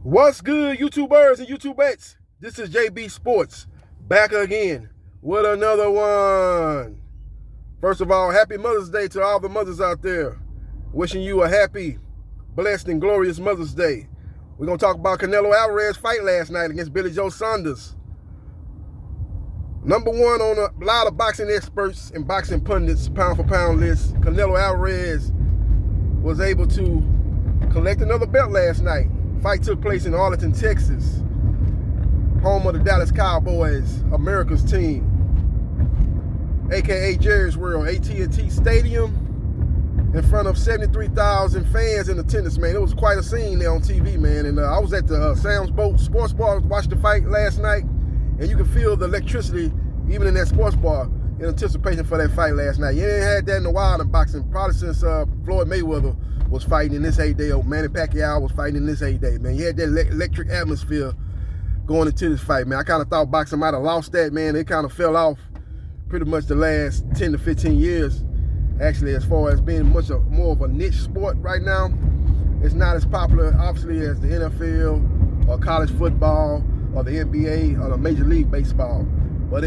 What's good, YouTubers and YouTubettes? This is JBsports back again with another one. First of all, happy Mother's Day to all the mothers out there. Wishing you a happy, blessed, and glorious Mother's Day. We're going to talk about Canelo Alvarez's fight last night against Billy Joe Saunders. Number one on a lot of boxing experts and boxing pundits, pound for pound list, Canelo Alvarez was able to collect another belt last night. Fight took place in Arlington, Texas, home of the Dallas Cowboys, America's team, aka Jerry's World, AT&T Stadium, in front of 73,000 fans in attendance, man. It was quite a scene there on TV, man. And I was at the Saunders Sports Bar, watched the fight last night, and you could feel the electricity even in that sports bar in anticipation for that fight last night. You ain't had that in a while in boxing, probably since Floyd Mayweather was fighting in this heyday, or Manny Pacquiao was fighting in this heyday, man. You had that electric atmosphere going into this fight, man. I kind of thought boxing might have lost that, man. It kind of fell off pretty much the last 10 to 15 years, actually, as far as being more of a niche sport right now. It's not as popular, obviously, as the NFL or college football or the NBA or the Major League Baseball. But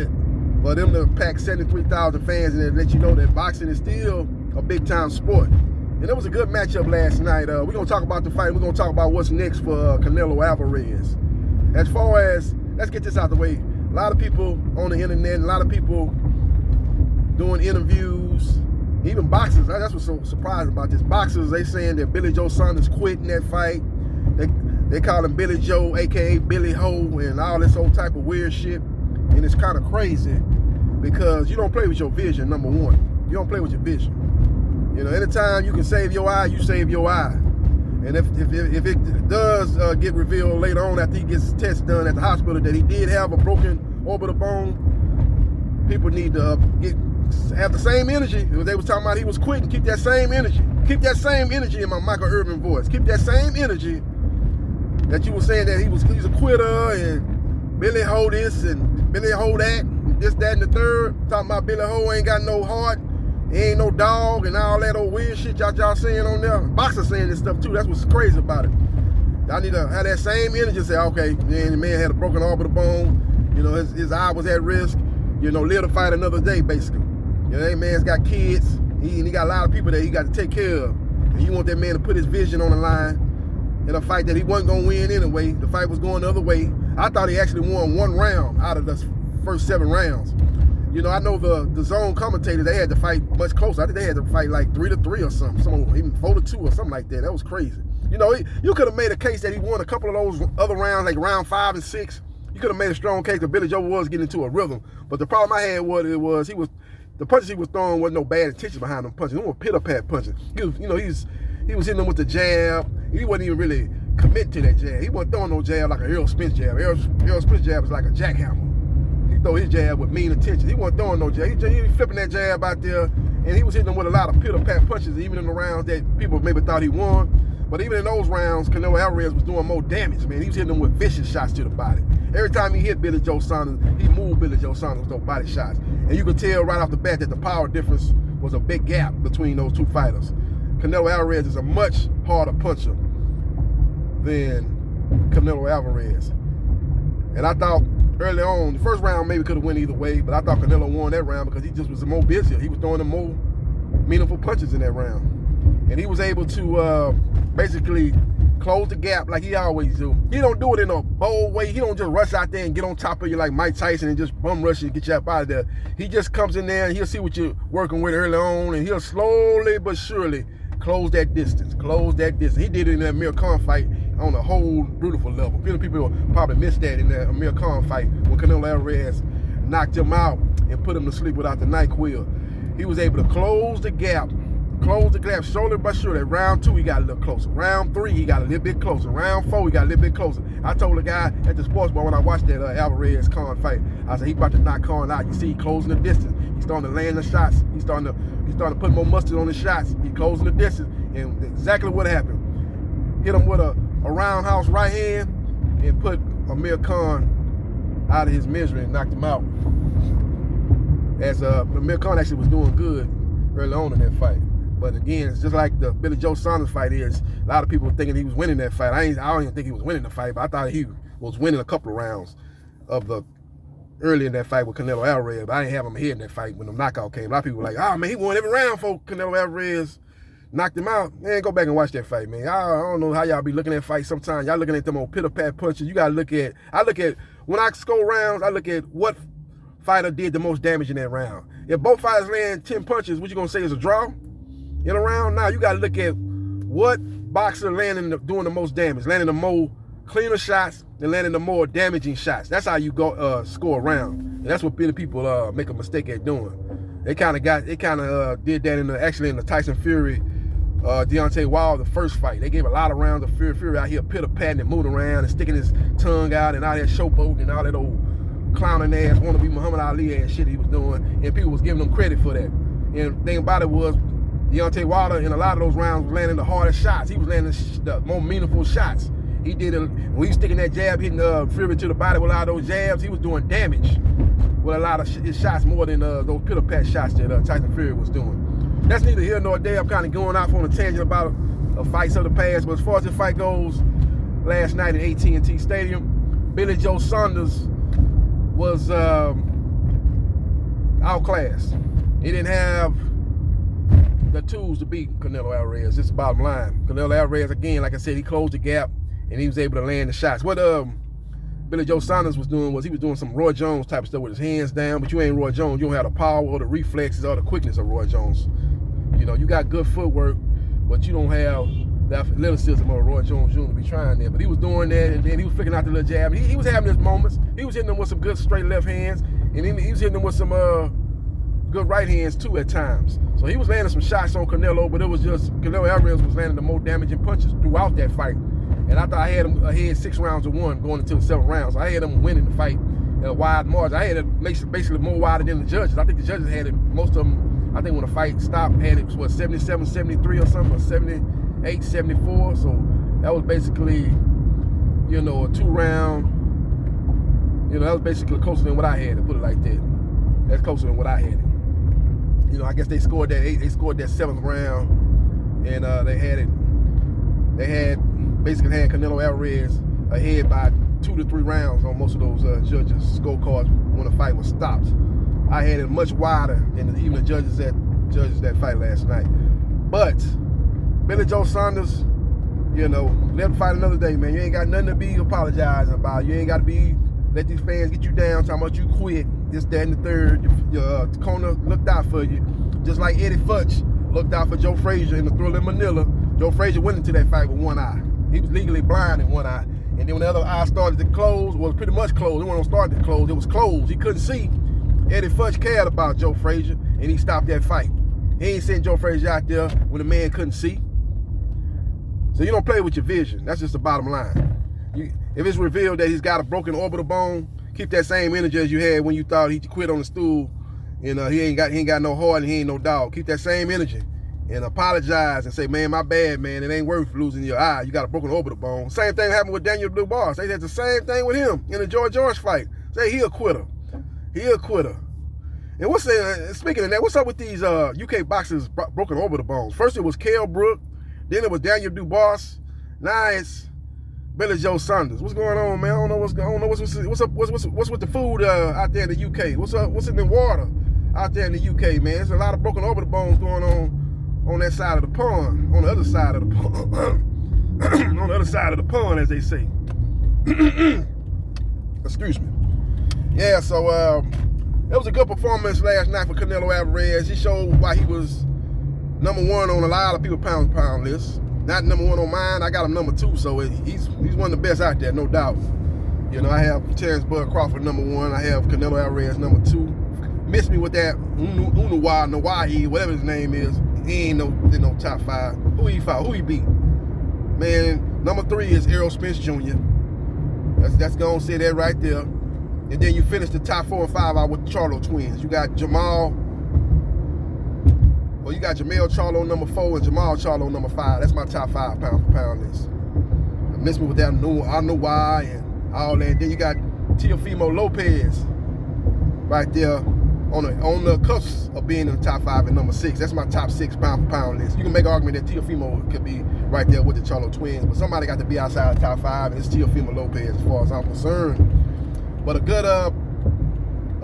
for them to pack 73,000 fans and let you know that boxing is still a big-time sport. And it was a good matchup last night. We're going to talk about the fight. We're going to talk about what's next for Canelo Alvarez. As far as, let's get this out the way. A lot of people on the internet, a lot of people doing interviews, even boxers. That's what's so surprising about this. Boxers, they saying that Billy Joe Saunders quit in that fight. They call him Billy Joe, a.k.a. Billy Ho, and all this old type of weird shit. And it's kind of crazy because you don't play with your vision, number one. You don't play with your vision. You know, anytime you can save your eye, you save your eye. And if it does get revealed later on after he gets his test done at the hospital that he did have a broken orbital bone, people need to have the same energy. They was talking about he was quitting. Keep that same energy. Keep that same energy in my Michael Irvin voice. Keep that same energy that you were saying that he's a quitter and Billy Ho this and Billy Ho that, this, that, and the third. Talking about Billy Ho ain't got no heart. He ain't no dog and all that old weird shit y'all saying on there. Boxers saying this stuff too. That's what's crazy about it. Y'all need to have that same energy and say, okay, man, the man had a broken orbital bone. You know, his eye was at risk. You know, live to fight another day, basically. You know, that man's got kids. He got a lot of people that he got to take care of. And you want that man to put his vision on the line in a fight that he wasn't going to win anyway. The fight was going the other way. I thought he actually won one round out of the first 7 rounds. You know, I know the zone commentators, they had to fight much closer. I think they had to fight like 3-3 or something, even 4-2 or something like that. That was crazy. You know, you could have made a case that he won a couple of those other rounds, like round 5 and 6. You could have made a strong case that Billy Joe was getting into a rhythm. But the problem I had was the punches he was throwing wasn't no bad intention behind them punches. They were pitter-pat punches. He was hitting them with the jab. He wasn't even really committing to that jab. He wasn't throwing no jab like an Errol Spence jab. Errol Spence jab was like a jackhammer. Throw his jab with mean intention. He wasn't throwing no jab. He was flipping that jab out there, and he was hitting them with a lot of pitter-pat punches, even in the rounds that people maybe thought he won. But even in those rounds, Canelo Alvarez was doing more damage, man. He was hitting them with vicious shots to the body. Every time he hit Billy Joe Saunders, he moved Billy Joe Saunders with those body shots. And you could tell right off the bat that the power difference was a big gap between those two fighters. Canelo Alvarez is a much harder puncher than Canelo Alvarez. And I thought early on, the first round maybe could have went either way, but I thought Canelo won that round because he just was more busier. He was throwing the more meaningful punches in that round. And he was able to basically close the gap like he always do. He don't do it in a bold way. He don't just rush out there and get on top of you like Mike Tyson and just bum rush you and get you up out of there. He just comes in there and he'll see what you're working with early on, and he'll slowly but surely close that distance. He did it in that Amir Khan fight on a whole beautiful level. People probably missed that in that Amir Khan fight when Canelo Alvarez knocked him out and put him to sleep without the NyQuil. He was able to close the gap slowly but surely. Round 2, he got a little closer. Round 3, he got a little bit closer. Round 4, he got a little bit closer. I told the guy at the sports bar when I watched that Alvarez Khan fight, I said, he about to knock Khan out. You see, he closing the distance. He's starting to land the shots. He's starting to put more mustard on his shots. He's closing the distance. And exactly what happened. Hit him with a roundhouse right hand and put Amir Khan out of his misery and knocked him out. As Amir Khan actually was doing good early on in that fight. But again, it's just like the Billy Joe Saunders fight is. A lot of people thinking he was winning that fight. I don't even think he was winning the fight, but I thought he was winning a couple of rounds of the early in that fight with Canelo Alvarez. But I didn't have him here in that fight when the knockout came. A lot of people were like, oh man, he won every round for Canelo Alvarez. Knocked him out. Man, go back and watch that fight, man. I don't know how y'all be looking at fights sometimes. Y'all looking at them old pitter-pat punches. You gotta look at, when I score rounds, I look at what fighter did the most damage in that round. If both fighters land 10 punches, what you gonna say is a draw in a round? Now you gotta look at what boxer doing the most damage, landing the more cleaner shots and landing the more damaging shots. That's how you go score a round. And that's what many people make a mistake at doing. They kind of did that actually in the Tyson Fury Deontay Wilder, the first fight. They gave a lot of rounds of Fury out here pitter-patting and moving around and sticking his tongue out and all that showboating and all that old clowning ass, wannabe Muhammad Ali ass shit he was doing, and people was giving him credit for that. And the thing about it was, Deontay Wilder in a lot of those rounds was landing the hardest shots. He was landing the more meaningful shots. He did it when he was sticking that jab, hitting Fury to the body with a lot of those jabs. He was doing damage with a lot of his shots more than those pitter-pat shots that Tyson Fury was doing. That's neither here nor there. I'm kind of going off on a tangent about fights of the past, but as far as the fight goes, last night at AT&T Stadium, Billy Joe Saunders was outclassed. He didn't have the tools to beat Canelo Alvarez. It's the bottom line. Canelo Alvarez, again, like I said, he closed the gap and he was able to land the shots. What Billy Joe Saunders was doing was he was doing some Roy Jones type of stuff with his hands down, but you ain't Roy Jones. You don't have the power or the reflexes or the quickness of Roy Jones. You know, you got good footwork, but you don't have that athleticism of Roy Jones Jr. to be trying there. But he was doing that, and then he was flicking out the little jab. He was having his moments. He was hitting them with some good straight left hands, and he was hitting them with some good right hands too at times. So he was landing some shots on Canelo, but it was just Canelo Alvarez was landing the more damaging punches throughout that fight. And I thought I had him ahead 6 rounds to 1 going into the 7th round. So I had him winning the fight in a wide margin. I had it basically more wider than the judges. I think the judges had it, most of them, I think when the fight stopped, had it, what, 77, 73 or something, or 78, 74. So that was basically, you know, a 2-round, you know, that was basically closer than what I had, to put it like that. That's closer than what I had it. You know, I guess they scored that 7th round, and they basically had Canelo Alvarez ahead by 2 to 3 rounds on most of those judges' scorecards when the fight was stopped. I had it much wider than even the judges that fight last night. But Billy Joe Saunders, you know, let him fight another day, man. You ain't got nothing to be apologizing about. You ain't got to let these fans get you down, talking about you quit, this, that, and the third. Your corner looked out for you. Just like Eddie Futch looked out for Joe Frazier in the Thriller in Manila. Joe Frazier went into that fight with one eye. He was legally blind in one eye. And then when the other eye started to close, well, pretty much closed. It wasn't started to close, it was closed. He couldn't see. Eddie Futch cared about Joe Frazier, and he stopped that fight. He ain't sent Joe Frazier out there when the man couldn't see. So you don't play with your vision. That's just the bottom line. If it's revealed that he's got a broken orbital bone, keep that same energy as you had when you thought he quit on the stool. You know, he ain't got no heart and he ain't no dog. Keep that same energy and apologize and say, man, my bad, man. It ain't worth losing your eye. You got a broken orbital bone. Same thing happened with Daniel Dubois. They did the same thing with him in the George fight. Say he a quitter. He a quitter. And speaking of that, what's up with these UK boxers' broken orbital bones? First it was Kell Brook, then it was Daniel Dubois. Now it's Billy Joe Saunders. What's going on, man? I don't know what's up. What's with the food out there in the UK? What's in the water out there in the UK, man? There's a lot of broken orbital bones going on that side of the pond, on the other side of the pond, on the other side of the pond, as they say. Excuse me. Yeah, so it was a good performance last night for Canelo Alvarez. He showed why he was #1 on a lot of people's pound list. Not #1 on mine. I got him #2, so he's one of the best out there, no doubt. You know, I have Terrence Bud Crawford #1. I have Canelo Alvarez #2. Miss me with that Nawahi, whatever his name is. He ain't no top 5. Who he fought? Who he beat? Man, #3 is Errol Spence Jr. That's gonna say that right there. And then you finish the top 4 and 5 out with the Charlo twins. You got Jamel Charlo #4 and Jamal Charlo #5. That's my top 5 pound for pound list. Miss me with that I know why and all that. Then you got Teofimo Lopez right there on the cusp of being in the top 5 at number 6. That's my top 6 pound for pound list. You can make an argument that Teofimo could be right there with the Charlo twins, but somebody got to be outside the top 5, and it's Teofimo Lopez as far as I'm concerned. But a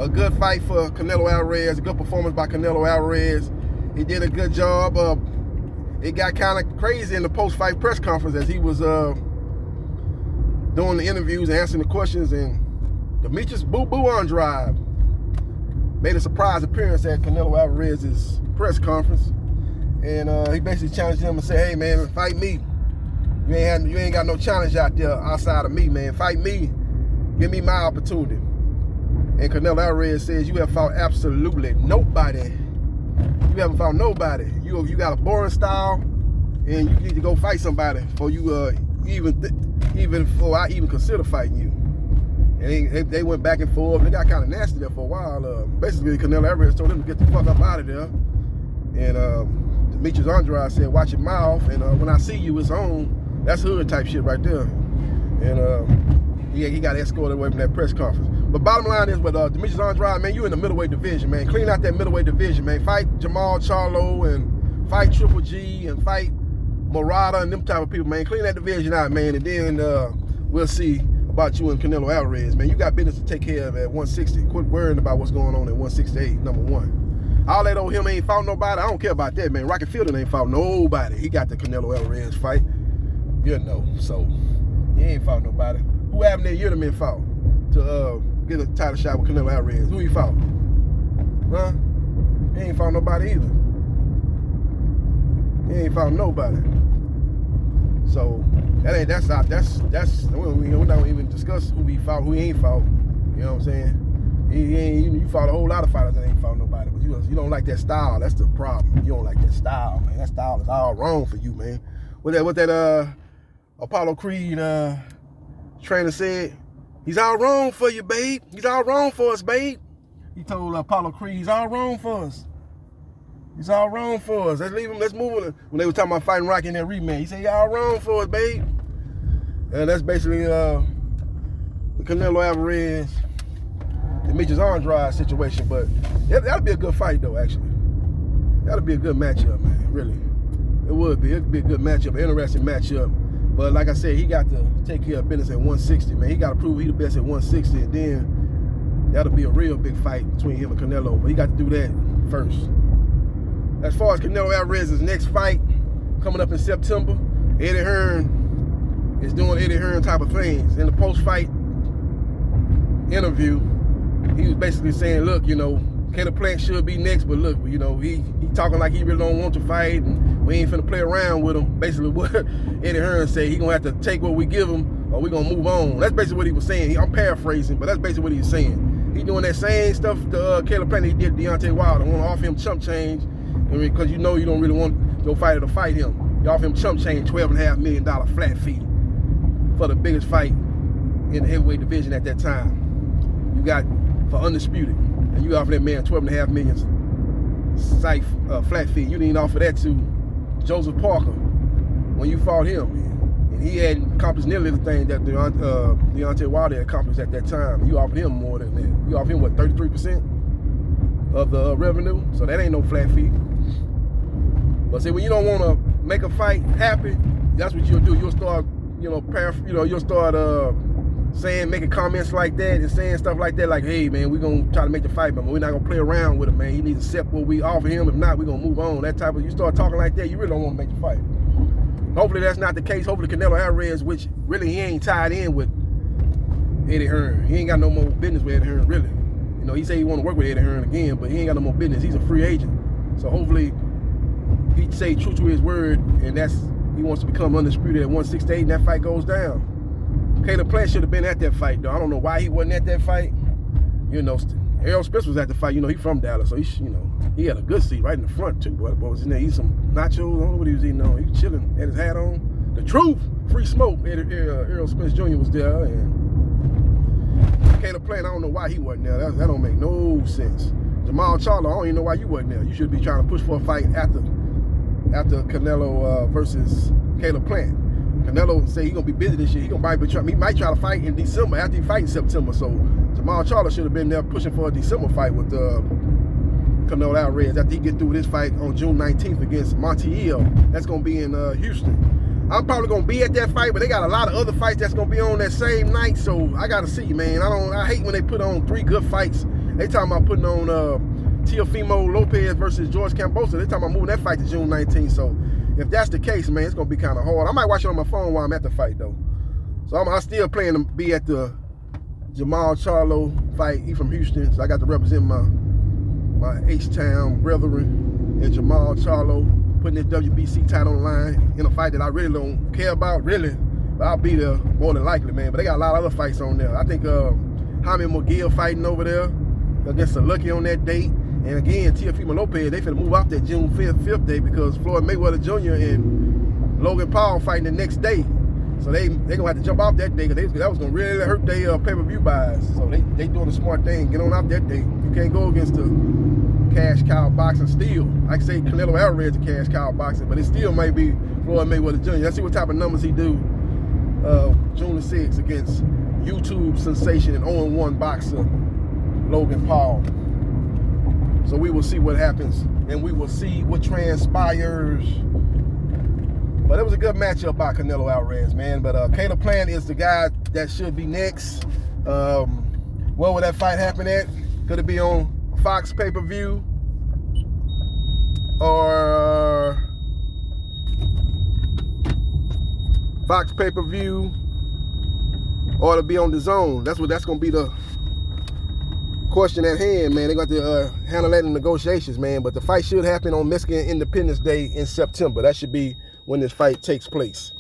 good fight for Canelo Alvarez, a good performance by Canelo Alvarez. He did a good job. It got kind of crazy in the post-fight press conference as he was doing the interviews and answering the questions, and Demetrius Boo-Boo Andrade made a surprise appearance at Canelo Alvarez's press conference, and he basically challenged him and said, "Hey man, fight me. You ain't got no challenge out there outside of me, man. Fight me. Give me my opportunity." And Canelo Alvarez says, "You have fought absolutely nobody. You haven't fought nobody. You got a boring style, and you need to go fight somebody before you even before I even consider fighting you." And they went back and forth. They got kind of nasty there for a while. Basically, Canelo Alvarez told him to get the fuck up out of there. And Demetrius Andrade said, "Watch your mouth. And when I see you, it's on." That's hood type shit right there. And he got escorted away from that press conference. But bottom line is, with Demetrius Andrade, man, you in the middleweight division, man. Clean out that middleweight division, man. Fight Jamal Charlo and fight Triple G and fight Murata and them type of people, man. Clean that division out, man. And then we'll see about you and Canelo Alvarez, man. You got business to take care of at 160. Quit worrying about what's going on at 168, number 1. All that old him ain't fought nobody. I don't care about that, man. Rocky Fielding ain't fought nobody. He got the Canelo Alvarez fight. You know, so he ain't fought nobody. Who Abner Yurman fought to get a title shot with Canelo Alvarez? Who he fought? Huh? He ain't fought nobody either. He ain't fought nobody. So we're not even discuss who he fought, who he ain't fought. You know what I'm saying? You fought a whole lot of fighters that ain't fought nobody, but you don't like that style. That's the problem. You don't like that style, man. That style is all wrong for you, man. What that Apollo Creed trainer said, "He's all wrong for you, babe. He's all wrong for us, babe." He told Apollo Creed, "He's all wrong for us. He's all wrong for us. Let's leave him. Let's move on." When they were talking about fighting Rocky in that rematch, he said, "He's all wrong for us, babe." And that's basically the Canelo Alvarez, Demetrius Andrade situation. But that'll be a good fight, though. Actually, that'll be a good matchup, man. Really, it would be. It'd be a good matchup, an interesting matchup. But like I said, he got to take care of business at 160, man. He got to prove he's the best at 160, and then that'll be a real big fight between him and Canelo. But he got to do that first. As far as Canelo Alvarez's next fight coming up in September, Eddie Hearn is doing Eddie Hearn type of things. In the post-fight interview, he was basically saying, "Look, you know, Caleb Plant should be next, but look, you know, he talking like he really don't want to fight, and we ain't finna play around with him." Basically, what Eddie Hearn said, he gonna have to take what we give him, or we gonna move on. That's basically what he was saying. I'm paraphrasing, but that's basically what he was saying. He doing that same stuff to Caleb Plant he did to Deontay Wilder. Want to offer him chump change, because you know you don't really want your fighter to fight him. You offer him chump change, $12.5 million flat fee for the biggest fight in the heavyweight division at that time. You got for undisputed, and you offer that man $12.5 million flat fee. You didn't offer that to Joseph Parker when you fought him, man. And he hadn't accomplished nearly the thing that Deontay Wilder had accomplished at that time. You offered him more than that. You offered him, what, 33% of the revenue? So that ain't no flat fee. But see, when you don't want to make a fight happy, that's what you'll do. You'll start, making comments like that and saying stuff like that, like, "Hey, man, we're going to try to make the fight, but we're not going to play around with him, man. He needs to accept what we offer him. If not, we're going to move on." That type of, you start talking like that, you really don't want to make the fight. Hopefully that's not the case. Hopefully Canelo Alvarez, which really he ain't tied in with Eddie Hearn. He ain't got no more business with Eddie Hearn, really. You know, he say he want to work with Eddie Hearn again, but he ain't got no more business. He's a free agent. So hopefully he stay true to his word, and he wants to become undisputed at 168, and that fight goes down. Caleb Plant should have been at that fight, though. I don't know why he wasn't at that fight. You know, Errol Spence was at the fight. You know, he from Dallas, so he had a good seat right in the front, too. What was in there? Eat some nachos. I don't know what he was eating on. He was chilling, had his hat on. The truth, free smoke. Errol Spence Jr. was there, and Caleb Plant, I don't know why he wasn't there. That don't make no sense. Jamal Charlo, I don't even know why you wasn't there. You should be trying to push for a fight after Canelo versus Caleb Plant. Canelo say he gonna be busy this year. He might try to fight in December after he fight in September. So Jamal Charlo should have been there pushing for a December fight with Canelo Alvarez after he get through this fight on June 19th against Montiel. That's gonna be in Houston. I'm probably gonna be at that fight, but they got a lot of other fights that's gonna be on that same night. So I gotta see, man. I hate when they put on 3 good fights. They talking about putting on Teofimo Lopez versus George Kambosos. They talking about moving that fight to June 19th. So if that's the case, man, it's gonna be kind of hard. I might watch it on my phone while I'm at the fight though. So I still plan to be at the Jamal Charlo fight. He from Houston, so I got to represent my H-Town brethren and Jamal Charlo, putting his WBC title on the line in a fight that I really don't care about, really. But I'll be there more than likely, man. But they got a lot of other fights on there. I think Jaime McGill fighting over there against Lucky on that date. And again, Teofimo Lopez, they finna move off that June 5th date because Floyd Mayweather Jr. and Logan Paul fighting the next day. So they gonna have to jump off that day because that was gonna really hurt their pay-per-view buys. So they doing the smart thing, get on off that day. You can't go against the cash cow boxing still. I can say Canelo Alvarez is cash cow boxing, but it still might be Floyd Mayweather Jr. Let's see what type of numbers he do June the 6th against YouTube sensation and 0-1 boxer Logan Paul. So we will see what happens and we will see what transpires. But it was a good matchup by Canelo Alvarez, man. But Caleb Plant is the guy that should be next. Where will that fight happen at? Could it be on Fox pay-per-view or Fox pay-per-view, or it'll be on the Zone? That's gonna be the question at hand, man. They got to handle that in negotiations, man. But the fight should happen on Mexican Independence Day in September. That should be when this fight takes place.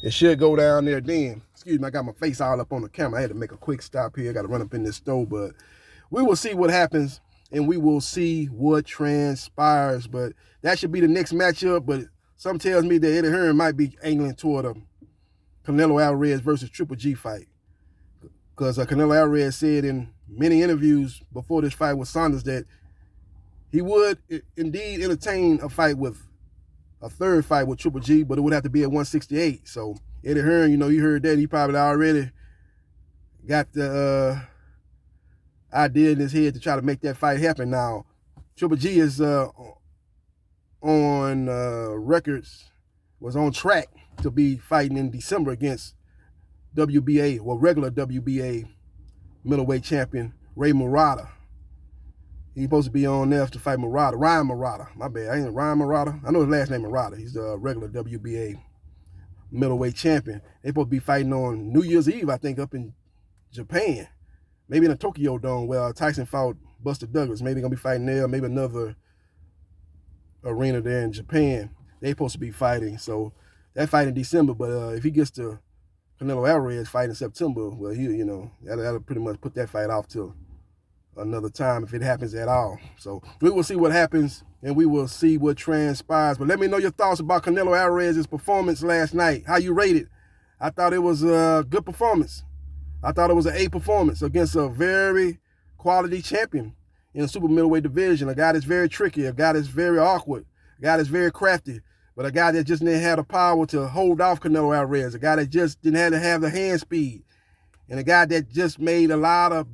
It should go down there then. Excuse me, I got my face all up on the camera. I had to make a quick stop here. I got to run up in this store, but we will see what happens and we will see what transpires. But that should be the next matchup. But something tells me that Eddie Hearn might be angling toward a Canelo Alvarez versus Triple G fight. Because Canelo Alvarez said in many interviews before this fight with Saunders that he would indeed entertain a fight with a third fight with Triple G, but it would have to be at 168. So Eddie Hearn, you heard that. He probably already got the idea in his head to try to make that fight happen. Now, Triple G is on records, was on track to be fighting in December against WBA, well, regular WBA middleweight champion Ray Murata. He's supposed to be on there to fight Ryan Murata. My bad, I ain't Ryan Murata. I know his last name Murata. He's the regular WBA middleweight champion. They supposed to be fighting on New Year's Eve, I think, up in Japan. Maybe in the Tokyo Dome where Tyson fought Buster Douglas. Maybe they're going to be fighting there. Maybe another arena there in Japan. They supposed to be fighting. So that fight in December. But if he gets to Canelo Alvarez fight in September, well, that'll pretty much put that fight off till another time if it happens at all. So we will see what happens and we will see what transpires. But let me know your thoughts about Canelo Alvarez's performance last night. How you rate it? I thought it was a good performance. I thought it was an A performance against a very quality champion in the super middleweight division. A guy that's very tricky, a guy that's very awkward, a guy that's very crafty, but a guy that just didn't have the power to hold off Canelo Alvarez, a guy that just didn't have to have the hand speed, and a guy that just made a lot of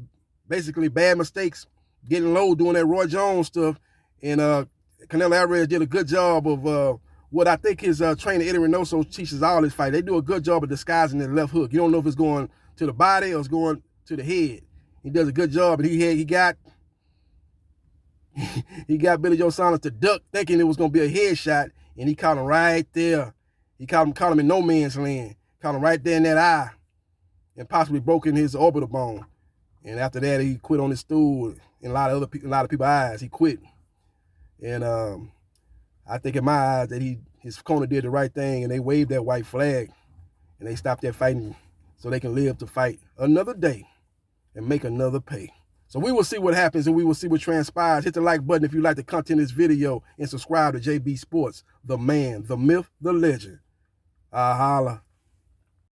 basically bad mistakes getting low doing that Roy Jones stuff. And Canelo Alvarez did a good job of what I think his trainer Eddie Reynoso teaches all his fight. They do a good job of disguising their left hook. You don't know if it's going to the body or it's going to the head. He does a good job, and he got Billy Joe Saunders to duck, thinking it was going to be a headshot, and he caught him right there. He caught him in no man's land, caught him right there in that eye, and possibly broken his orbital bone. And after that, he quit on his stool. In a lot of people's eyes, he quit. And I think in my eyes that his corner did the right thing, and they waved that white flag, and they stopped that fighting so they can live to fight another day and make another pay. So we will see what happens and we will see what transpires. Hit the like button if you like the content of this video and subscribe to JB Sports, the man, the myth, the legend. Holla.